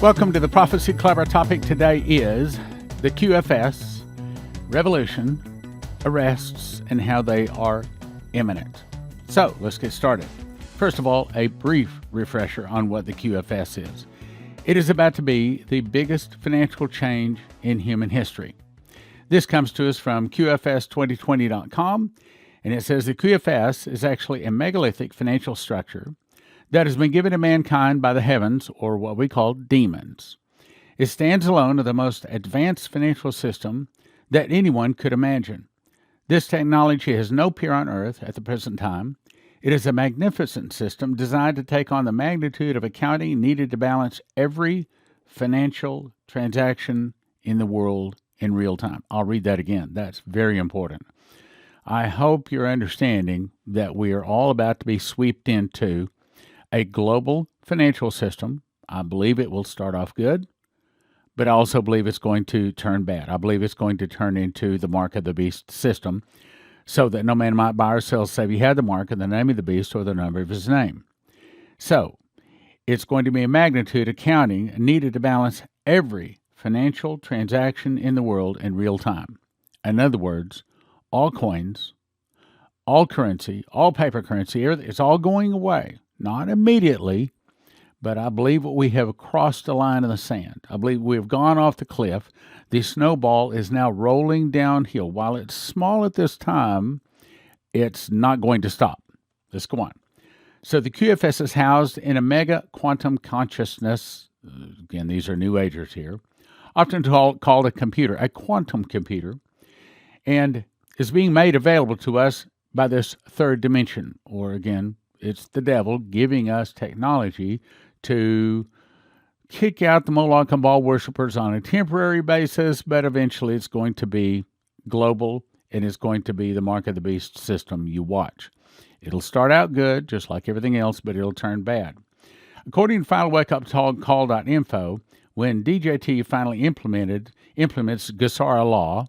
Welcome to the Prophecy Club. Our topic today is the QFS, revolution, arrests, and how they are imminent. So let's get started. First of all, a brief refresher on what the QFS is. It is about to be the biggest financial change in human history. This comes to us from QFS2020.com, and it says the QFS is actually a megalithic financial structure that has been given to mankind by the heavens, or what we call demons. It stands alone as the most advanced financial system that anyone could imagine. This technology has no peer on earth at the present time. It is a magnificent system designed to take on the magnitude of accounting needed to balance every financial transaction in the world in real time. I'll read that again. That's very important. I hope you're understanding that we are all about to be swept into a global financial system. I believe it will start off good, but I also believe it's going to turn bad. I believe it's going to turn into the mark of the beast system, so that no man might buy or sell save he had the mark of the name of the beast or the number of his name. So it's going to be a magnitude accounting needed to balance every financial transaction in the world in real time. In other words, all coins, all currency, all paper currency, it's all going away. Not immediately, but I believe we have crossed the line in the sand. I believe we have gone off the cliff. The snowball is now rolling downhill. While it's small at this time, it's not going to stop. Let's go on. So the QFS is housed in a mega quantum consciousness. Again, these are New Agers here. Often called a computer, a quantum computer, and is being made available to us by this third dimension, or again, it's the devil giving us technology to kick out the Moloch and Baal worshipers on a temporary basis, but eventually it's going to be global, and it's going to be the mark of the beast system you watch. It'll start out good, just like everything else, but it'll turn bad. According to finalwakeupcall.info, when DJT finally implements GSARA law,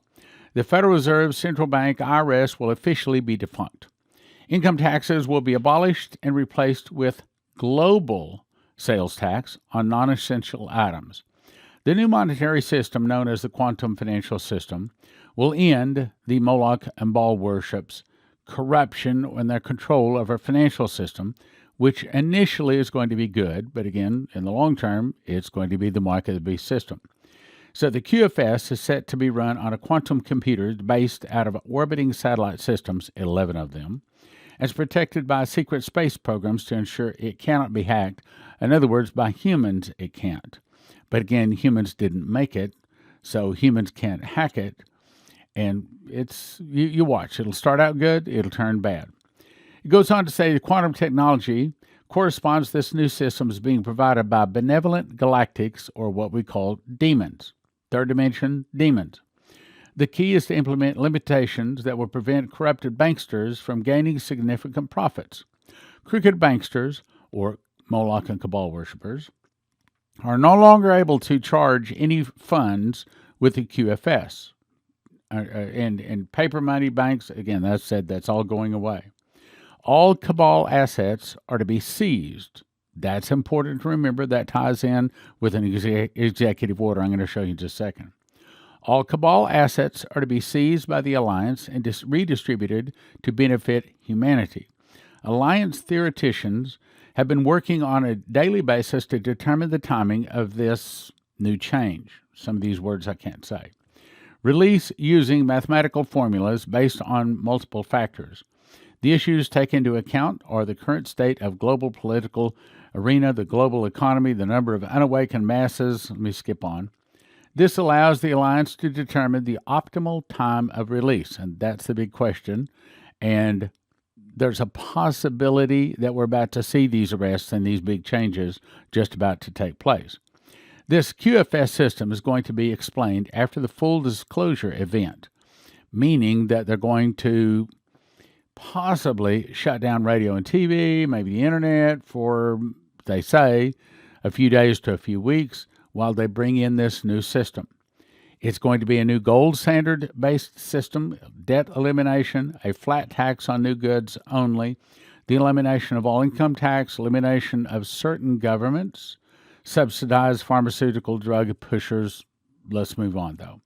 the Federal Reserve, Central Bank, IRS will officially be defunct. Income taxes will be abolished and replaced with global sales tax on non-essential items. The new monetary system, known as the quantum financial system, will end the Moloch and Baal worship's corruption and their control of our financial system, which initially is going to be good, but again, in the long term, it's going to be the mark of the beast system. So the QFS is set to be run on a quantum computer based out of orbiting satellite systems, 11 of them, and is protected by secret space programs to ensure it cannot be hacked. In other words, by humans, it can't. But again, humans didn't make it, so humans can't hack it. And it's you watch. It'll start out good, it'll turn bad. It goes on to say the quantum technology corresponds to this new system as being provided by benevolent galactics, or what we call demons. Third dimension, demons. The key is to implement limitations that will prevent corrupted banksters from gaining significant profits. Crooked banksters, or Moloch and Cabal worshippers, are no longer able to charge any funds with the QFS. And paper money banks, again, that's all going away. All Cabal assets are to be seized. That's important to remember. That ties in with an executive order I'm going to show you in just a second. All Cabal assets are to be seized by the Alliance and redistributed to benefit humanity. Alliance theoreticians have been working on a daily basis to determine the timing of this new change. Some of these words I can't say. Release using mathematical formulas based on multiple factors. The issues taken into account are the current state of global political arena, the global economy, the number of unawakened masses. Let me skip on. This allows the Alliance to determine the optimal time of release, and that's the big question. And there's a possibility that we're about to see these arrests and these big changes just about to take place. This QFS system is going to be explained after the full disclosure event, meaning that they're going to possibly shut down radio and TV, maybe the internet for, they say, a few days to a few weeks while they bring in this new system. It's going to be a new gold standard-based system, debt elimination, a flat tax on new goods only, the elimination of all income tax, elimination of certain governments, subsidized pharmaceutical drug pushers. Let's move on, though.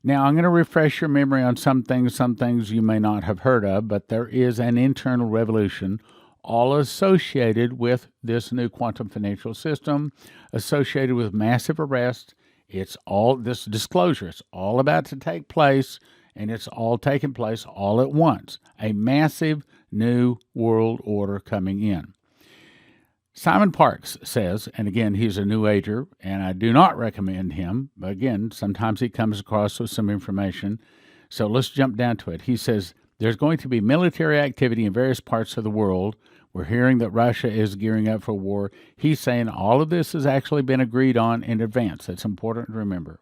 Now, I'm going to refresh your memory on some things you may not have heard of, but there is an internal revolution all associated with this new quantum financial system, associated with massive arrests. It's all this disclosure. It's all about to take place, and it's all taking place all at once. A massive new world order coming in. Simon Parks says, and again, he's a New Ager, and I do not recommend him. But again, sometimes he comes across with some information. So let's jump down to it. He says, there's going to be military activity in various parts of the world. We're hearing that Russia is gearing up for war. He's saying all of this has actually been agreed on in advance. That's important to remember.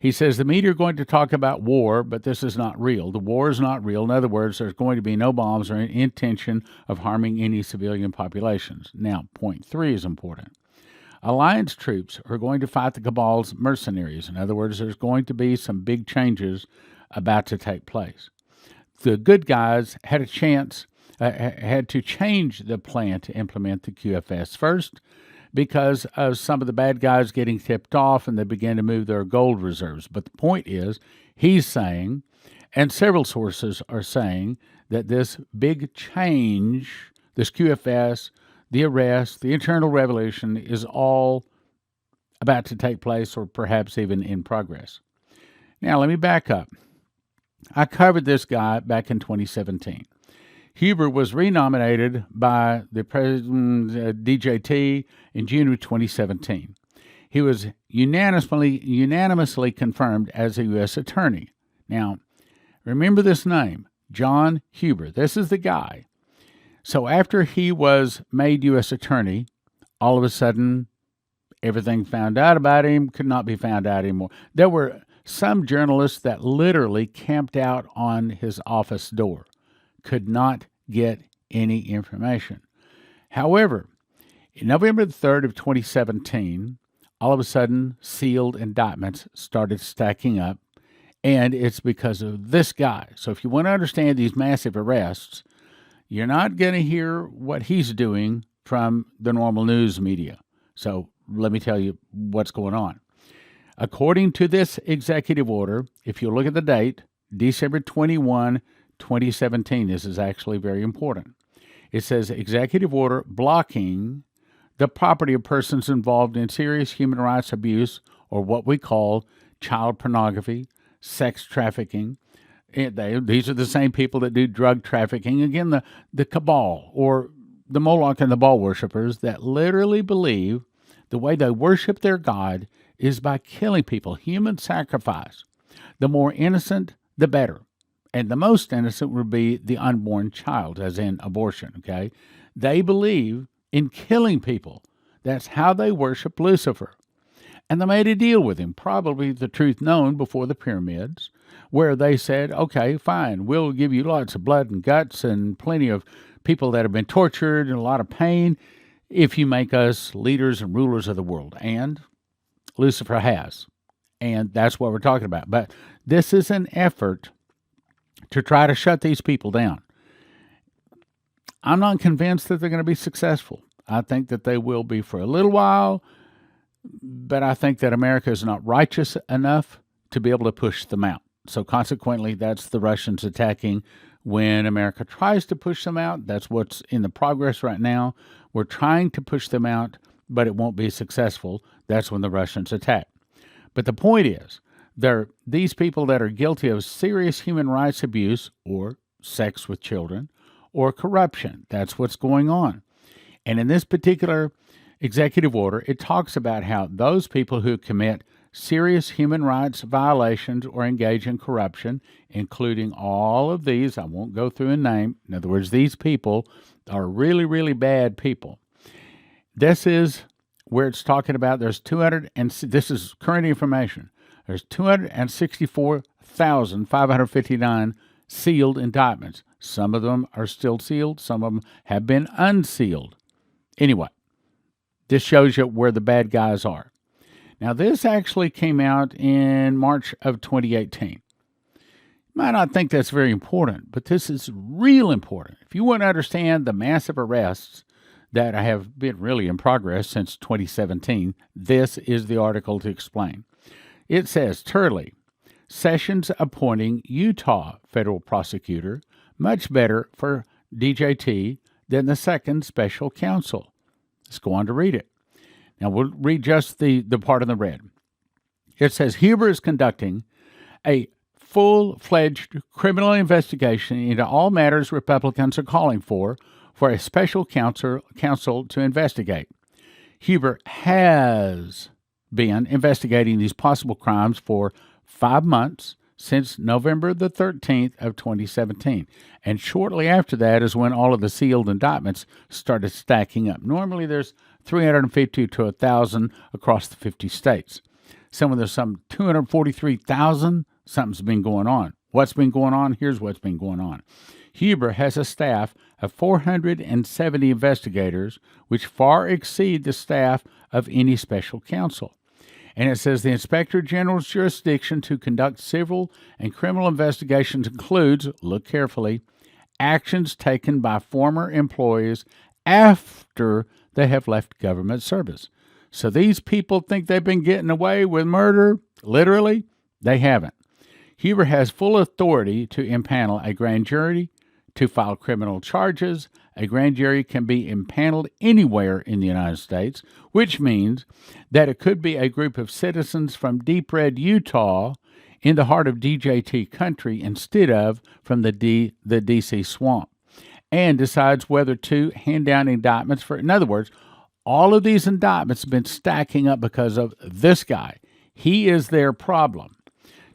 He says the media are going to talk about war, but this is not real. The war is not real. In other words, there's going to be no bombs or any intention of harming any civilian populations. Now, point 3 is important. Alliance troops are going to fight the cabal's mercenaries. In other words, there's going to be some big changes about to take place. The good guys had to change the plan to implement the QFS first, because of some of the bad guys getting tipped off and they began to move their gold reserves. But the point is, he's saying, and several sources are saying, that this big change, this QFS, the arrest, the internal revolution is all about to take place or perhaps even in progress. Now, let me back up. I covered this guy back in 2017. Huber was renominated by the president, DJT, in June of 2017. He was unanimously confirmed as a U.S. attorney. Now, remember this name, John Huber. This is the guy. So after he was made U.S. attorney, all of a sudden, everything found out about him could not be found out anymore. There were some journalists that literally camped out on his office door, could not get any information. However, in November the 3rd of 2017, all of a sudden, sealed indictments started stacking up, and it's because of this guy. So if you want to understand these massive arrests, you're not going to hear what he's doing from the normal news media. So let me tell you what's going on. According to this executive order, if you look at the date, December 21, 2017, this is actually very important. It says executive order blocking the property of persons involved in serious human rights abuse, or what we call child pornography, sex trafficking. These are the same people that do drug trafficking. Again, the cabal, or the Moloch and the Baal worshippers, that literally believe the way they worship their God is by killing people, human sacrifice. The more innocent, the better. And the most innocent would be the unborn child, as in abortion, okay? They believe in killing people. That's how they worship Lucifer. And they made a deal with him, probably the truth known before the pyramids, where they said, okay, fine, we'll give you lots of blood and guts and plenty of people that have been tortured and a lot of pain if you make us leaders and rulers of the world. And Lucifer has. And that's what we're talking about. But this is an effort to try to shut these people down. I'm not convinced that they're going to be successful. I think that they will be for a little while, but I think that America is not righteous enough to be able to push them out. So consequently, that's the Russians attacking. When America tries to push them out, that's what's in the progress right now. We're trying to push them out, but it won't be successful. That's when the Russians attack. But the point is, these people that are guilty of serious human rights abuse, or sex with children, or corruption. That's what's going on. And in this particular executive order, it talks about how those people who commit serious human rights violations or engage in corruption, including all of these, I won't go through and name. In other words, these people are really, really bad people. This is where it's talking about this is current information. There's 264,559 sealed indictments. Some of them are still sealed. Some of them have been unsealed. Anyway, this shows you where the bad guys are. Now, this actually came out in March of 2018. You might not think that's very important, but this is real important. If you want to understand the massive arrests that have been really in progress since 2017. This is the article to explain. It says, Turley, Sessions appointing Utah federal prosecutor, much better for DJT than the second special counsel. Let's go on to read it. Now, we'll read just the part in the red. It says, Huber is conducting a full-fledged criminal investigation into all matters Republicans are calling for a special counsel to investigate. Huber has been investigating these possible crimes for 5 months since November the 13th of 2017. And shortly after that is when all of the sealed indictments started stacking up. Normally there's 350 to 1,000 across the 50 states. There's some 243,000. Something's been going on. What's been going on? Here's what's been going on. Huber has a staff of 470 investigators, which far exceed the staff of any special counsel. And it says the Inspector General's jurisdiction to conduct civil and criminal investigations includes, look carefully, actions taken by former employees after they have left government service. So these people think they've been getting away with murder? Literally, they haven't. Huber has full authority to impanel a grand jury to file criminal charges. A grand jury can be impaneled anywhere in the United States, which means that it could be a group of citizens from deep red Utah in the heart of DJT country instead of from the D.C. swamp, and decides whether to hand down indictments for. In other words, all of these indictments have been stacking up because of this guy. He is their problem.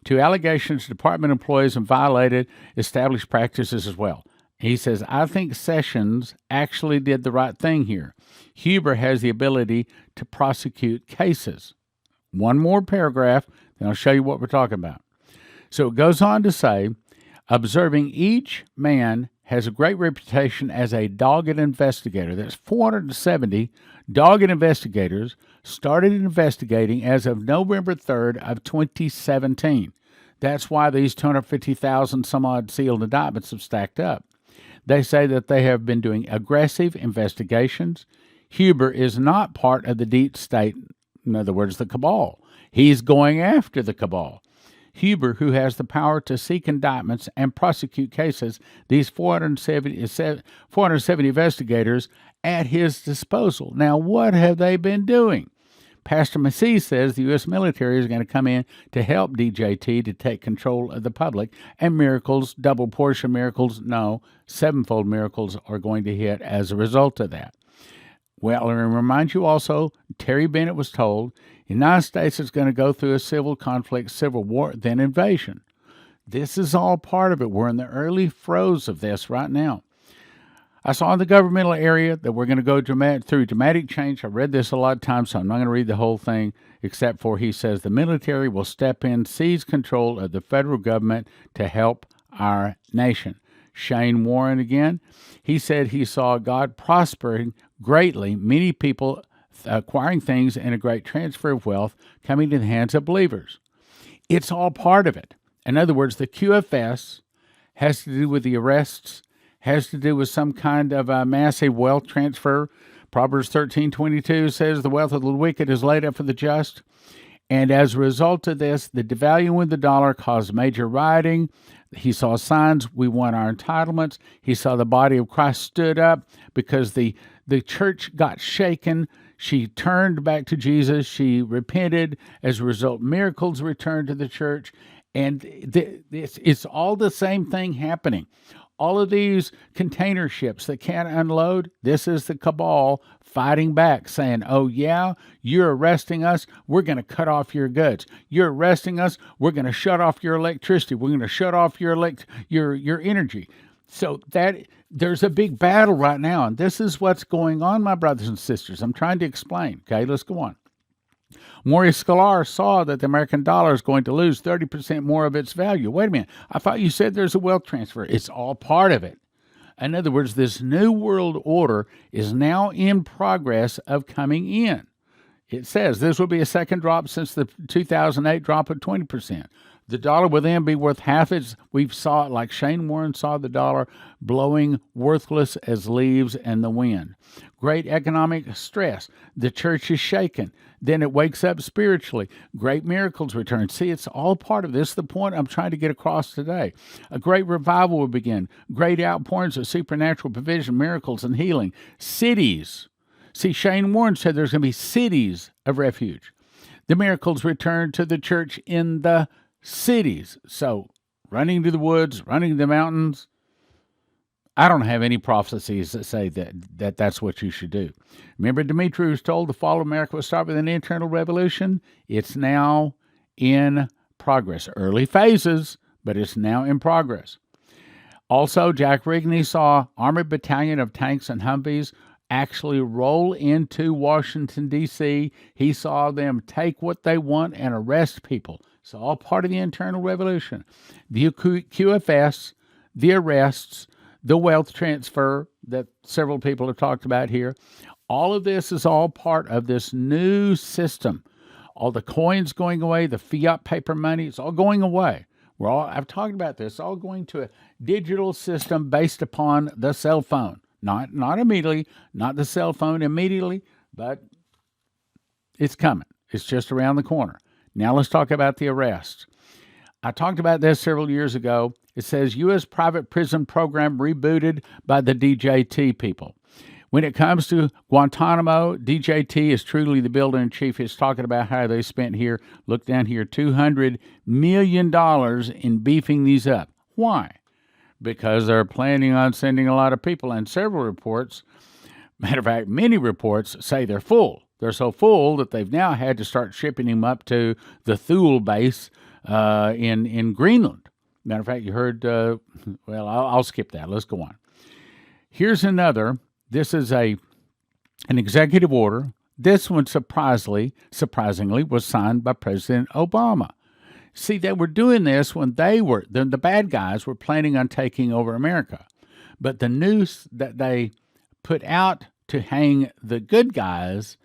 To allegations, department employees have violated established practices as well. He says, I think Sessions actually did the right thing here. Huber has the ability to prosecute cases. One more paragraph, then I'll show you what we're talking about. So it goes on to say, observing each man has a great reputation as a dogged investigator. That's 470 dogged investigators started investigating as of November 3rd of 2017. That's why these 250,000 some odd sealed indictments have stacked up. They say that they have been doing aggressive investigations. Huber is not part of the deep state, in other words, the cabal. He's going after the cabal. Huber, who has the power to seek indictments and prosecute cases, these 470 investigators at his disposal. Now, what have they been doing? Pastor Massey says the U.S. military is going to come in to help DJT to take control of the public, and miracles, double portion miracles, no, sevenfold miracles are going to hit as a result of that. Well, I remind you also, Terry Bennett was told the United States is going to go through a civil conflict, civil war, then invasion. This is all part of it. We're in the early throes of this right now. I saw in the governmental area that we're going to go through dramatic change. I read this a lot of times, so I'm not going to read the whole thing, except for he says the military will step in, seize control of the federal government to help our nation. Shane Warren again, he said he saw God prospering greatly, many people acquiring things, and a great transfer of wealth coming to the hands of believers. It's all part of it. In other words, the QFS has to do with the arrests, has to do with some kind of a massive wealth transfer. Proverbs 13:22 says the wealth of the wicked is laid up for the just. And as a result of this, the devaluing of the dollar caused major rioting. He saw signs we want our entitlements. He saw the body of Christ stood up because the church got shaken. She turned back to Jesus. She repented. As a result, miracles returned to the church. And it's all the same thing happening. All of these container ships that can't unload, this is the cabal fighting back, saying, oh yeah, you're arresting us, we're going to cut off your goods. You're arresting us, we're going to shut off your electricity. We're going to shut off your energy. So that there's a big battle right now, and this is what's going on, my brothers and sisters. I'm trying to explain. Okay, let's go on. Maurice Sklar saw that the American dollar is going to lose 30% more of its value. Wait a minute. I thought you said there's a wealth transfer. It's all part of it. In other words, this new world order is now in progress of coming in. It says this will be a second drop since the 2008 drop of 20%. The dollar will then be worth half its. We've saw it like Shane Warren saw the dollar blowing worthless as leaves in the wind. Great economic stress. The church is shaken. Then it wakes up spiritually. Great miracles return. See, it's all part of this. The point I'm trying to get across today. A great revival will begin. Great outpourings of supernatural provision, miracles, and healing. Cities. See, Shane Warren said there's going to be cities of refuge. The miracles return to the church in the cities. So, running to the woods, running to the mountains, I don't have any prophecies that say that's what you should do. Remember, Dimitri was told the fall of America will start with an internal revolution? It's now in progress. Early phases, but it's now in progress. Also, Jack Rigney saw armored battalion of tanks and Humvees actually roll into Washington, D.C. He saw them take what they want and arrest people. It's all part of the internal revolution. The QFS, the arrests, the wealth transfer that several people have talked about here, all of this is all part of this new system. All the coins going away, the fiat paper money, it's all going away. I've talked about this, all going to a digital system based upon the cell phone. Not immediately, not the cell phone immediately, but it's coming. It's just around the corner. Now let's talk about the arrests. I talked about this several years ago. It says U.S. private prison program rebooted by the DJT people. When it comes to Guantanamo, DJT is truly the builder-in-chief. He's talking about how they spent here, look down here, $200 million in beefing these up. Why? Because they're planning on sending a lot of people, and several reports, matter of fact, many reports say they're full. They're so full that they've now had to start shipping them up to the Thule base in Greenland. Matter of fact, you heard, I'll skip that. Let's go on. Here's another. This is an executive order. This one, surprisingly, was signed by President Obama. See, they were doing this when the bad guys were planning on taking over America. But the noose that they put out to hang the good guys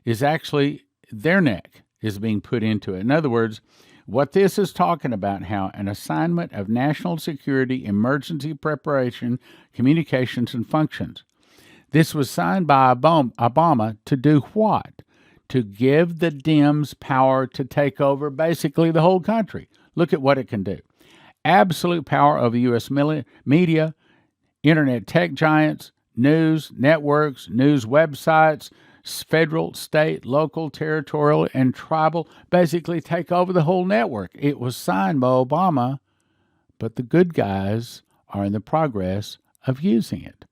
is actually their neck is being put into it. In other words, what this is talking about, how an assignment of national security, emergency preparation, communications, and functions. This was signed by Obama to do what? To give the Dems power to take over basically the whole country. Look at what it can do. Absolute power over U.S. media, internet tech giants, news networks, news websites, federal, state, local, territorial, and tribal, basically take over the whole network. It was signed by Obama, but the good guys are in the progress of using it.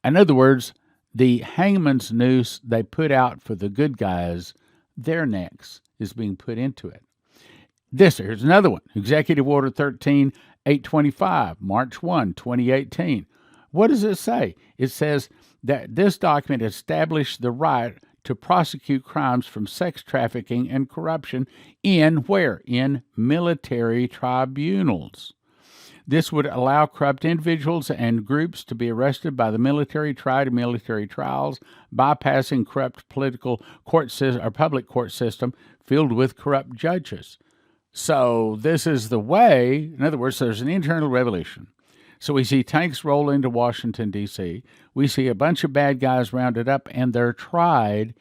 In other words, the hangman's noose they put out for the good guys, their necks is being put into it. Here's another one. Executive Order 13825, March 1, 2018. What does it say? It says that this document established the right to prosecute crimes from sex trafficking and corruption in where? In military tribunals. This would allow corrupt individuals and groups to be arrested by the military, tried in military trials, bypassing corrupt political court system or public court system filled with corrupt judges. So this is the way. In other words, there's an internal revolution. So we see tanks roll into Washington, D.C. We see a bunch of bad guys rounded up, and they're tried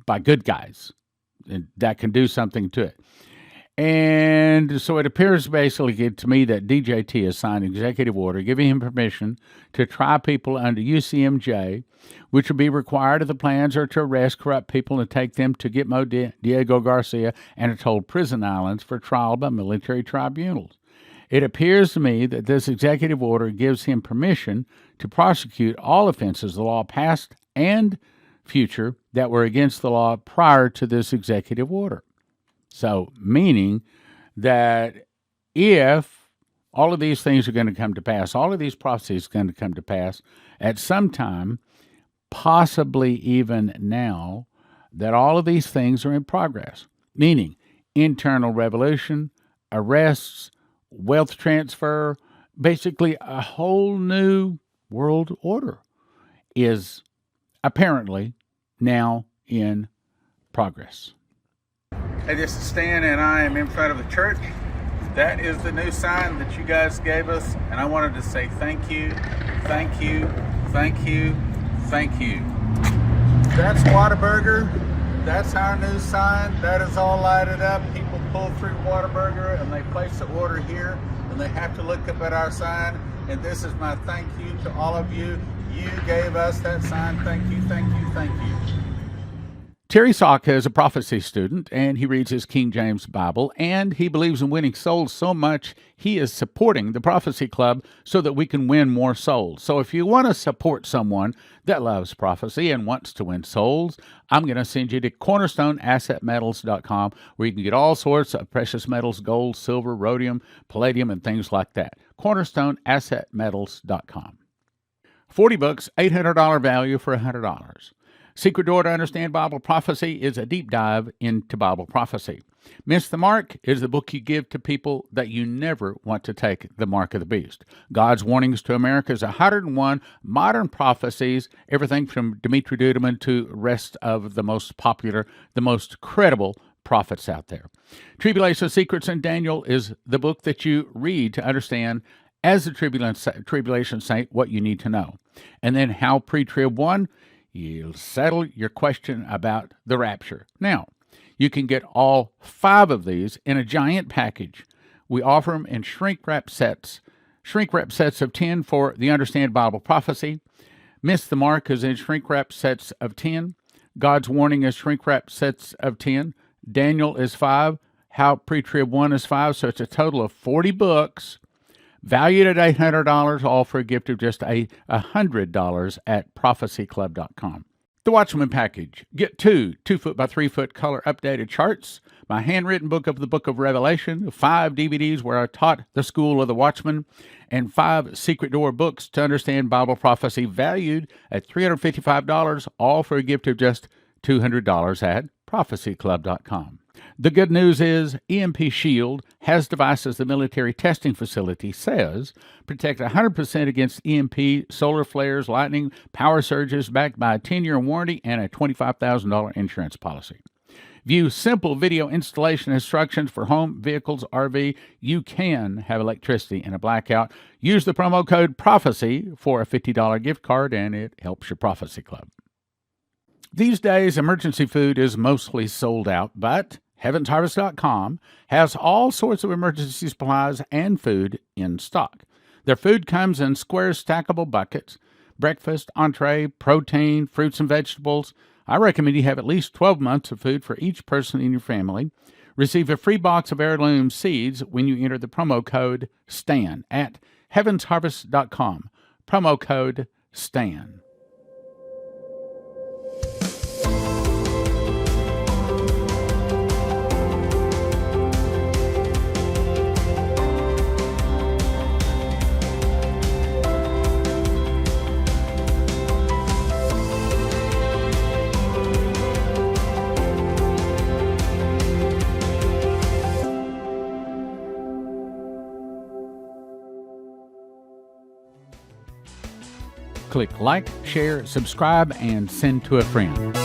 by good guys that can do something to it. And so it appears basically to me that DJT has signed an executive order giving him permission to try people under UCMJ, which would be required if the plans are to arrest corrupt people and take them to Gitmo, Diego Garcia, and Atoll prison islands for trial by military tribunals. It appears to me that this executive order gives him permission to prosecute all offenses of the law past and future that were against the law prior to this executive order. So, meaning that if all of these things are going to come to pass, all of these prophecies are going to come to pass at some time, possibly even now, that all of these things are in progress, meaning internal revolution, arrests, wealth transfer, basically a whole new world order is apparently now in progress. Hey, this is Stan, and I am in front of the church. That is the new sign that you guys gave us, and I wanted to say thank you, thank you, thank you, thank you. That's Whataburger. That's our new sign. That is all lighted up. People pull through Whataburger and they place the order here, and they have to look up at our sign. And this is my thank you to all of you. You gave us that sign. Thank you, thank you, thank you. Terry Sock is a prophecy student, and he reads his King James Bible, and he believes in winning souls so much he is supporting the Prophecy Club so that we can win more souls. So if you want to support someone that loves prophecy and wants to win souls, I'm going to send you to cornerstoneassetmetals.com, where you can get all sorts of precious metals, gold, silver, rhodium, palladium, and things like that. cornerstoneassetmetals.com. 40 books, $800 value for $100. Secret Door to Understand Bible Prophecy is a deep dive into Bible prophecy. Miss the Mark is the book you give to people that you never want to take the mark of the beast. God's Warnings to America is 101 modern prophecies, everything from Dimitri Duduman to rest of the most popular, the most credible prophets out there. Tribulation Secrets and Daniel is the book that you read to understand, as a tribulation saint, what you need to know. And then How Pre-Trib Won, you'll settle your question about the rapture. Now, you can get all 5 of these in a giant package. We offer them in shrink-wrap sets. Shrink-wrap sets of 10 for the Understand Bible Prophecy. Miss the Mark is in shrink-wrap sets of 10. God's Warning is shrink-wrap sets of 10. Daniel is 5. How Pre-Trib Won is 5. So it's a total of 40 books, valued at $800, all for a gift of just $100 at prophecyclub.com. The Watchman Package. Get 2 2-foot by 3-foot color updated charts, my handwritten book of the Book of Revelation, 5 DVDs where I taught the School of the Watchman, and 5 Secret Door books to understand Bible prophecy, valued at $355, all for a gift of just $200 at prophecyclub.com. The good news is EMP Shield has devices the military testing facility says protect 100% against EMP, solar flares, lightning, power surges, backed by a 10-year warranty and a $25,000 insurance policy. View simple video installation instructions for home, vehicles, RV. You can have electricity in a blackout. Use the promo code PROPHECY for a $50 gift card, and it helps your Prophecy Club. These days, emergency food is mostly sold out, but HeavensHarvest.com has all sorts of emergency supplies and food in stock. Their food comes in square stackable buckets: breakfast, entree, protein, fruits and vegetables. I recommend you have at least 12 months of food for each person in your family. Receive a free box of heirloom seeds when you enter the promo code STAN at HeavensHarvest.com. Promo code STAN. Click like, share, subscribe, and send to a friend.